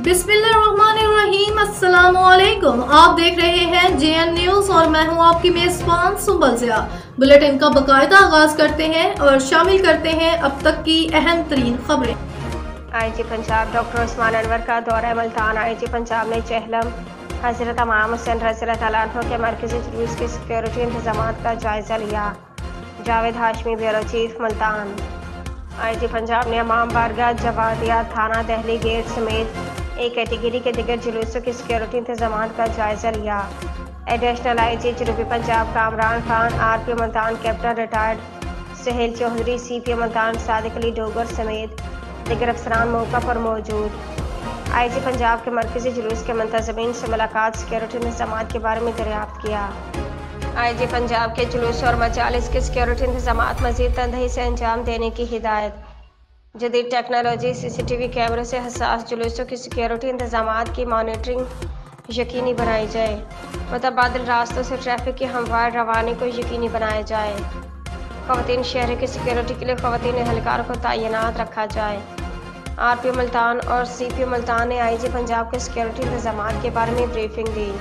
बिस्मिल्लाहिर्रहमानिर्रहीम। अस्सलामुअलैकुम। आप देख रहे हैं जेएन न्यूज और मैं हूं आपकी मेजबान सुंबल ज़िया। बुलेटिन का बाकायदा आगाज करते हैं और शामिल करते हैं अब तक की अहम तरीन खबरें। आईजी पंजाब डॉक्टर उस्मान अनवर का दौरा मुल्तान। आईजी पंजाब ने चेहलम हजरत इमाम हुसैन रज़ियल्लाहु अन्हु के मरकजी जुलूस के सिक्योरिटी इंतजाम का जायजा लिया। Javed Hashmi bureau chief Multan. IG Punjab ने इमाम बारगाह जवादिया थाना दहली गेट समेत एक कैटेगरी के दिगर जुलूसों की सिक्योरिटी इंतजाम का जायजा लिया। एडिशनल आईजी जनूबी Punjab Kamran Khan, RP Multan captain retired Suhail Chaudhry, CP Multan Sadiq Ali Dogar समेत दिगर अफसरान मौका पर मौजूद। आईजी पंजाब के मरकजी जुलूस के मुंतज़मीन से मुलाकात, सिक्योरिटी इंतजाम के बारे में दरियाफ्त किया। आईजी पंजाब के जुलूस और मजालिस के सिक्योरिटी इंतजाम मज़ीद तंदही से अंजाम देने की हिदायत। जदीद टेक्नोलॉजी CCTV कैमरे से हसास जुलूसों की सिक्योरिटी इंतजाम की मॉनिटरिंग यकीनी बनाई जाए। मुतबादिल रास्तों से ट्रैफिक की हमवार रवानी को यकीनी बनाया जाए। ख़वातीन शहर की सिक्योरिटी के लिए ख़वातीन एहलकार को तैनात रखा जाए। RP मुल्तान और CP मुल्तान ने आईजी पंजाब के सिक्योरिटी इंतजाम के बारे में ब्रीफिंग दी।